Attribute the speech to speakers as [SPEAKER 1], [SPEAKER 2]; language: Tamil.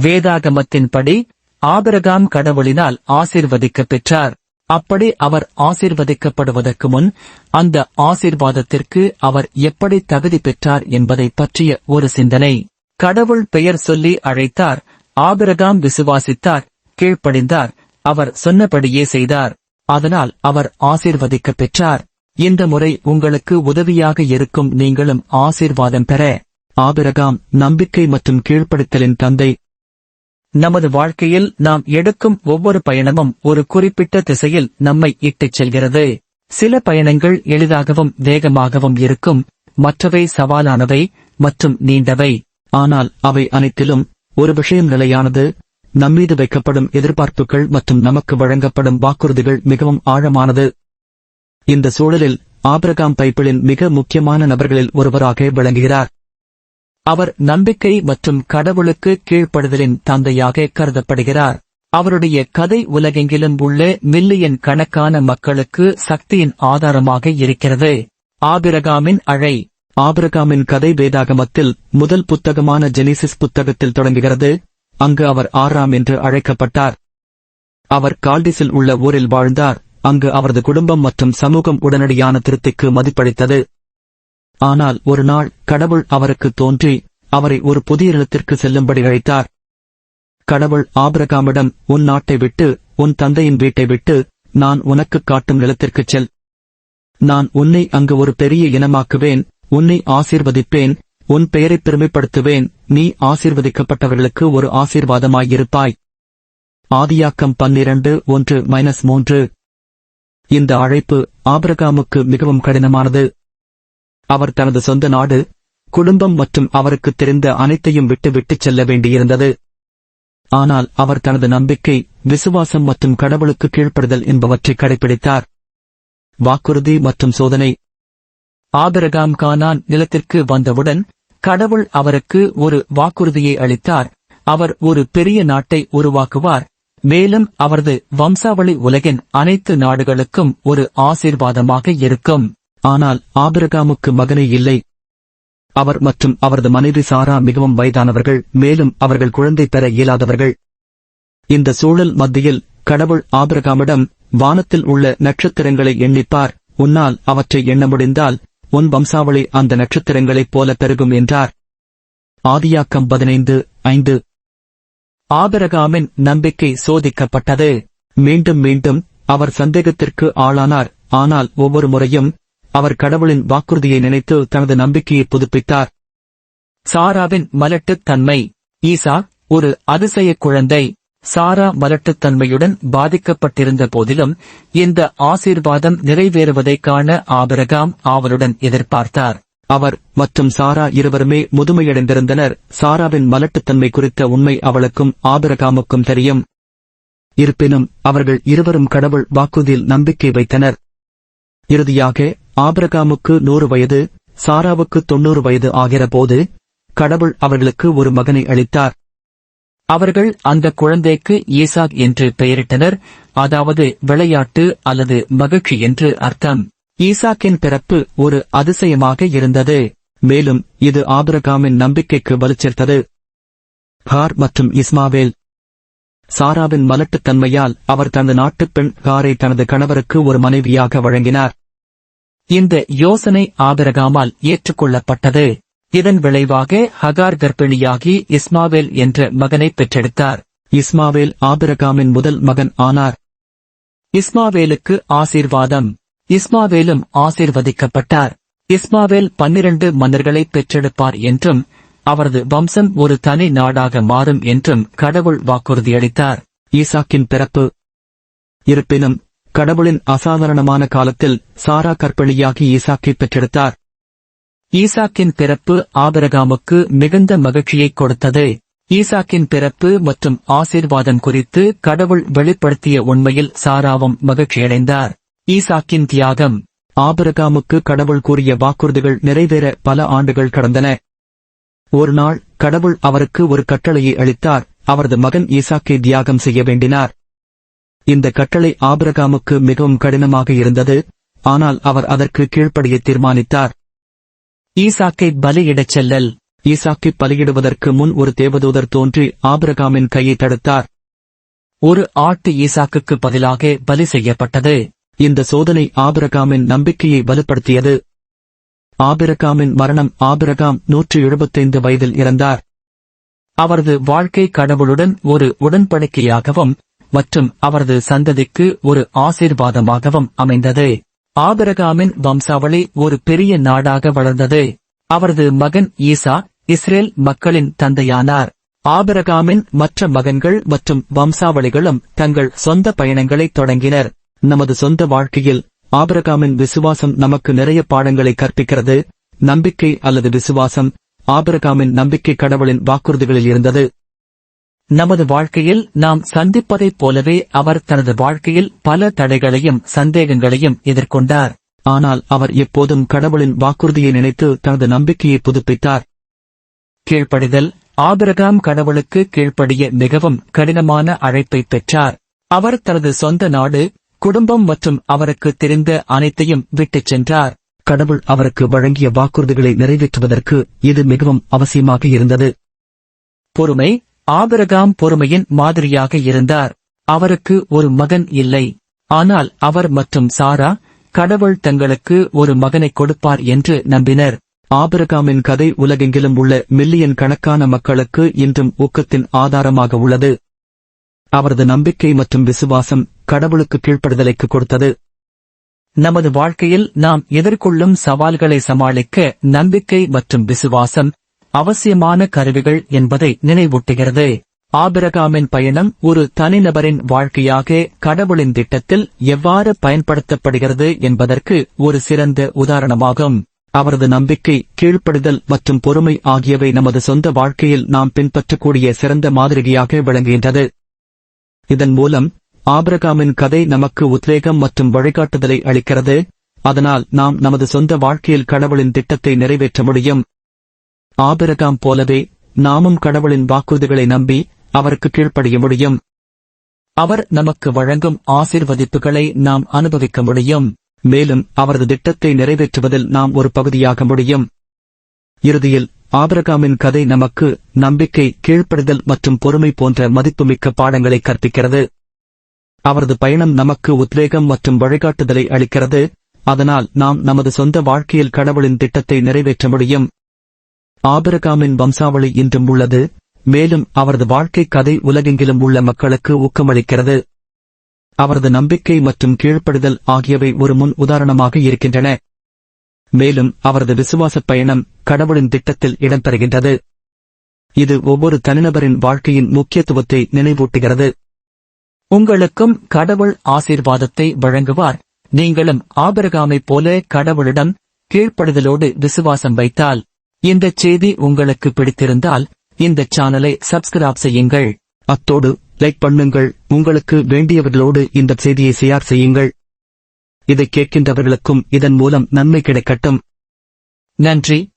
[SPEAKER 1] வேதாகமத்தின்படி ஆபிரகாம் கடவுளினால் ஆசீர்வதிக்கப் பெற்றார். அப்படி அவர் ஆசீர்வதிக்கப்படுவதற்கு முன் அந்த ஆசீர்வாதத்திற்கு அவர் எப்படி தகுதி பெற்றார் என்பதை பற்றிய ஒரு சிந்தனை. கடவுள் பெயர் சொல்லி அழைத்தார். ஆபிரகாம் விசுவாசித்தார், கீழ்ப்படிந்தார், அவர் சொன்னபடியே செய்தார். அதனால் அவர் ஆசீர்வதிக்கப் பெற்றார். இந்த முறை உங்களுக்கு உதவியாக இருக்கும் நீங்களும் ஆசீர்வாதம் பெற. ஆபிரகாம் நம்பிக்கை மற்றும் கீழ்ப்படுத்தலின் தந்தை. நமது வாழ்க்கையில் நாம் எடுக்கும் ஒவ்வொரு பயணமும் ஒரு குறிப்பிட்ட திசையில் நம்மை இட்டுச் செல்கிறது. சில பயணங்கள் எளிதாகவும் வேகமாகவும் இருக்கும், மற்றவை சவாலானவை மற்றும் நீண்டவை. ஆனால் அவை அனைத்திலும் ஒரு விஷயம் நிலையானது. நம்மீது வைக்கப்படும் எதிர்பார்ப்புகள் மற்றும் நமக்கு வழங்கப்படும் வாக்குறுதிகள் மிகவும் ஆழமானது. இந்த சூழலில் ஆபிரகாம் பைபிளின் மிக முக்கியமான நபர்களில் ஒருவராக விளங்குகிறார். அவர் நம்பிக்கை மற்றும் கடவுளுக்கு கீழ்ப்படுதலின் தந்தையாக கருதப்படுகிறார். அவருடைய கதை உலகெங்கிலும் உள்ள மில்லியன் கணக்கான மக்களுக்கு சக்தியின் ஆதாரமாக இருக்கிறது. ஆபிரகாமின் அழை. ஆபிரகாமின் கதை வேதாகமத்தில் முதல் புத்தகமான ஜெனிசிஸ் புத்தகத்தில் தொடங்குகிறது. அங்கு அவர் ஆராம் என்று அழைக்கப்பட்டார். அவர் கால்டிஸில் உள்ள ஊரில் வாழ்ந்தார். அங்கு அவரது குடும்பம் மற்றும் சமூகம் உடனடியான திருப்திக்கு மதிப்பளித்தது. ஆனால் ஒரு நாள் கடவுள் அவருக்கு தோன்றி அவரை ஒரு புதிய நிலத்திற்கு செல்லும்படி அழைத்தார். கடவுள் ஆபிரகாமிடம், உன் நாட்டை விட்டு, உன் தந்தையின் வீட்டை விட்டு, நான் உனக்குக் காட்டும் நிலத்திற்குச் செல். நான் உன்னை அங்கு ஒரு பெரிய இனமாக்குவேன், உன்னை ஆசீர்வதிப்பேன், உன் பெயரைப் பெருமைப்படுத்துவேன், நீ ஆசீர்வதிக்கப்பட்டவர்களுக்கு ஒரு ஆசீர்வாதமாயிருப்பாய். ஆதியாக்கம் 12:1-3. இந்த அழைப்பு ஆபிரகாமுக்கு மிகவும் கடினமானது. அவர் தனது சொந்த நாடு, குடும்பம் மற்றும் அவருக்கு தெரிந்த அனைத்தையும் விட்டுச் செல்ல வேண்டியிருந்தது. ஆனால் அவர் தனது நம்பிக்கை, விசுவாசம் மற்றும் கடவுளுக்கு கீழ்ப்படுதல் என்பவற்றை கடைபிடித்தார். வாக்குறுதி மற்றும் சோதனை. ஆபிரகாம் கானான் நிலத்திற்கு வந்தவுடன் கடவுள் அவருக்கு ஒரு வாக்குறுதியை அளித்தார். அவர் ஒரு பெரிய நாட்டை உருவாக்குவார், மேலும் அவரது வம்சாவளி உலகின் அனைத்து நாடுகளுக்கும் ஒரு ஆசீர்வாதமாக இருக்கும். ஆனால் ஆபிரகாமுக்கு மகனே இல்லை. அவர் மற்றும் அவரது மனைவி சாரா மிகவும் வயதானவர்கள், மேலும் அவர்கள் குழந்தை பெற இயலாதவர்கள். இந்த சூழல் மத்தியில் கடவுள் ஆபிரகாமிடம், வானத்தில் உள்ள நட்சத்திரங்களை எண்ணிப்பார், உன்னால் அவற்றை எண்ண முடிந்தால் உன் வம்சாவளி அந்த நட்சத்திரங்களைப் போல பெருகும் என்றார். ஆதியாக்கம் 15:5. ஆபிரகாமின் நம்பிக்கை சோதிக்கப்பட்டது. மீண்டும் மீண்டும் அவர் சந்தேகத்திற்கு ஆளானார். ஆனால் ஒவ்வொரு முறையும் அவர் கடவுளின் வாக்குறுதியை நினைத்து தனது நம்பிக்கையை புதுப்பித்தார். சாராவின் மலட்டுத் தன்மை. ஈசாக் ஒரு அதிசய குழந்தை. சாரா மலட்டுத்தன்மையுடன் பாதிக்கப்பட்டிருந்த போதிலும் இந்த ஆசீர்வாதம் நிறைவேறுவதைக் காண ஆபிரகாம் ஆவலுடன் எதிர்பார்த்தார். அவர் மற்றும் சாரா இருவருமே முதுமையடைந்திருந்தனர். சாராவின் மலட்டுத்தன்மை குறித்த உண்மை அவளுக்கும் ஆபிரகாமுக்கும் தெரியும். இருப்பினும் அவர்கள் இருவரும் கடவுள் வாக்குறுதியில் நம்பிக்கை வைத்தனர். இறுதியாக ஆபிரகாமுக்கு 100 வயது, சாராவுக்கு 90 வயது ஆகிற போது கடவுள் அவர்களுக்கு ஒரு மகனை அளித்தார். அவர்கள் அந்த குழந்தைக்கு ஈசாக் என்று பெயரிட்டனர், அதாவது விளையாட்டு அல்லது மகிழ்ச்சி என்று அர்த்தம். ஈசாக்கின் பிறப்பு ஒரு அதிசயமாக இருந்தது, மேலும் இது ஆபிரகாமின் நம்பிக்கைக்கு வலுச்சேர்த்தது. ஹார் மற்றும் இஸ்மாவேல். சாராவின் மலட்டுத்தன்மையால் அவர் தனது நாட்டுப் பெண் ஹாரை தனது கணவருக்கு ஒரு மனைவியாக வழங்கினார். இந்த யோசனை ஆபிரகாமால் ஏற்றுக்கொள்ளப்பட்டது. இதன் விளைவாக ஹகார் கர்ப்பிணியாகி இஸ்மாவேல் என்ற மகனை பெற்றெடுத்தார். இஸ்மாவேல் ஆபிரகாமின் முதல் மகன் ஆனார். இஸ்மாவேலுக்கு ஆசீர்வாதம். இஸ்மாவேலும் ஆசீர்வதிக்கப்பட்டார். இஸ்மாவேல் 12 மன்னர்களை பெற்றெடுப்பார் என்றும் அவரது வம்சம் ஒரு தனி நாடாக மாறும் என்றும் கடவுள் வாக்குறுதியளித்தார். ஈசாக்கின் பிறப்பு. இருப்பினும் கடவுளின் அசாதாரணமான காலத்தில் சாரா கர்ப்பிணியாகி ஈசாக்கை பெற்றெடுத்தார். ஈசாக்கின் பிறப்பு ஆபிரகாமுக்கு மிகுந்த மகிழ்ச்சியை கொடுத்தது. ஈசாக்கின் பிறப்பு மற்றும் ஆசீர்வாதம் குறித்து கடவுள் வெளிப்படுத்திய உண்மையில் சாராவும் மகிழ்ச்சியடைந்தார். ஈசாக்கின் தியாகம். ஆபிரகாமுக்கு கடவுள் கூறிய வாக்குறுதிகள் நிறைவேற பல ஆண்டுகள் கடந்தன. ஒரு நாள் கடவுள் அவருக்கு ஒரு கட்டளையை அளித்தார். அவரது மகன் ஈசாக்கை தியாகம் செய்ய வேண்டினார். இந்த கட்டளை ஆபிரகாமுக்கு மிகவும் கடினமாக இருந்தது, ஆனால் அவர் அதற்கு கீழ்ப்படிய தீர்மானித்தார். ஈசாக்கை பலியிடச் செல்லல். ஈசாக்கை பலியிடுவதற்கு முன் ஒரு தேவதூதர் தோன்றி ஆபிரகாமின் கையை தடுத்தார். ஒரு ஆட்டு ஈசாக்குக்கு பதிலாக பலி செய்யப்பட்டது. இந்த சோதனை ஆபிரகாமின் நம்பிக்கையை வலுப்படுத்தியது. ஆபிரகாமின் மரணம். ஆபிரகாம் 175 வயதில் இறந்தார். அவரது வாழ்க்கை கடவுளுடன் ஒரு உடன்படிக்கையாகவும் மற்றும் அவரது சந்ததிக்கு ஒரு ஆசீர்வாதமாகவும் அமைந்தது. ஆபிரகாமின் வம்சாவளி ஒரு பெரிய நாடாக வளர்ந்தது. அவரது மகன் ஈசா இஸ்ரேல் மக்களின் தந்தையானார். ஆபிரகாமின் மற்ற மகன்கள் மற்றும் வம்சாவளிகளும் தங்கள் சொந்த பயணங்களை தொடங்கினர். நமது சொந்த வாழ்க்கையில் ஆபிரகாமின் விசுவாசம் நமக்கு நிறைய பாடங்களை கற்பிக்கிறது. நம்பிக்கை அல்லது விசுவாசம். ஆபிரகாமின் நம்பிக்கை கடவுளின் வாக்குறுதிகளில் இருந்தது. நமது வாழ்க்கையில் நாம் சந்திப்பதைப் போலவே அவர் தனது வாழ்க்கையில் பல தடைகளையும் சந்தேகங்களையும் எதிர்கொண்டார். ஆனால் அவர் எப்போதும் கடவுளின் வாக்குறுதியை நினைத்து தனது நம்பிக்கையை புதுப்பித்தார். கீழ்ப்படிதல். ஆபிரகாம் கடவுளுக்கு கீழ்ப்படிய மிகவும் கடினமான அழைப்பை பெற்றார். அவர் தனது சொந்த நாடு, குடும்பம் மற்றும் அவருக்கு தெரிந்த அனைத்தையும் விட்டுச் சென்றார். கடவுள் அவருக்கு வழங்கிய வாக்குறுதிகளை நிறைவேற்றுவதற்கு இது மிகவும் அவசியமாக இருந்தது. பொறுமை. ஆபிரகாம் பொறுமையின் மாதிரியாக இருந்தார். அவருக்கு ஒரு மகன் இல்லை. ஆனால் அவர் மற்றும் சாரா கடவுள் தங்களுக்கு ஒரு மகனை கொடுப்பார் என்று நம்பினர். ஆபிரகாமின் கதை உலகெங்கிலும் உள்ள மில்லியன் கணக்கான மக்களுக்கு இன்றும் ஊக்கத்தின் ஆதாரமாக உள்ளது. அவரது நம்பிக்கை மற்றும் விசுவாசம் கடவுளுக்கு கீழ்ப்படுதலைக்கு கொடுத்தது. நமது வாழ்க்கையில் நாம் எதிர்கொள்ளும் சவால்களை சமாளிக்க நம்பிக்கை மற்றும் விசுவாசம் அவசியமான கருவிகள் என்பதை நினைவூட்டுகிறது. ஆபிரகாமின் பயணம் ஒரு தனிநபரின் வாழ்க்கையாக கடவுளின் திட்டத்தில் எவ்வாறு பயன்படுத்தப்படுகிறது என்பதற்கு ஒரு சிறந்த உதாரணமாகும். அவரது நம்பிக்கை, கீழ்ப்படிதல் மற்றும் பொறுமை ஆகியவை நமது சொந்த வாழ்க்கையில் நாம் பின்பற்றக்கூடிய சிறந்த மாதிரியாக விளங்குகின்றது. இதன் மூலம் ஆபிரகாமின் கதை நமக்கு உத்வேகம் மற்றும் வழிகாட்டுதலை அளிக்கிறது. அதனால் நாம் நமது சொந்த வாழ்க்கையில் கடவுளின் திட்டத்தை நிறைவேற்ற முடியும். ஆபிரகாம் போலவே நாமும் கடவுளின் வாக்குறுதிகளை நம்பி அவருக்கு கீழ்ப்படிய முடியும். அவர் நமக்கு வழங்கும் ஆசீர்வதிப்புகளை நாம் அனுபவிக்க முடியும். மேலும் அவரது திட்டத்தை நிறைவேற்றுவதில் நாம் ஒரு பகுதியாக முடியும். இறுதியில் ஆபிரகாமின் கதை நமக்கு நம்பிக்கை, கீழ்ப்படிதல் மற்றும் பொறுமை போன்ற மதிப்புமிக்க பாடங்களை கற்பிக்கிறது. அவரது பயணம் நமக்கு உத்வேகம் மற்றும் வழிகாட்டுதலை அளிக்கிறது. அதனால் நாம் நமது சொந்த வாழ்க்கையில் கடவுளின் திட்டத்தை நிறைவேற்ற முடியும். ஆபிரகாமின் வம்சாவளி இன்றும் உள்ளது. மேலும் அவரது வாழ்க்கை கதை உலகெங்கிலும் உள்ள மக்களுக்கு ஊக்கமளிக்கிறது. அவரது நம்பிக்கை மற்றும் கீழ்ப்படிதல் ஆகியவை ஒரு முன் உதாரணமாக இருக்கின்றன. மேலும் அவரது விசுவாசப் பயணம் கடவுளின் திட்டத்தில் இடம்பெறுகின்றது. இது ஒவ்வொரு தனிநபரின் வாழ்க்கையின் முக்கியத்துவத்தை நினைவூட்டுகிறது. உங்களுக்கும் கடவுள் ஆசீர்வாதத்தை வழங்குவார். நீங்களும் ஆபிரகாமைப் போல கடவுளிடம் கீழ்ப்படிதலோடு விசுவாசம் வைத்தால். இந்தச் செய்தி உங்களுக்கு பிடித்திருந்தால் இந்த சேனலை சப்ஸ்கிரைப் செய்யுங்கள். அத்தோடு லைக் பண்ணுங்கள். உங்களுக்கு வேண்டியவர்களோடு இந்த செய்தியை ஷேர் செய்யுங்கள். இதை கேட்கின்றவர்களுக்கும் இதன் மூலம் நன்மை கிடைக்கட்டும். நன்றி.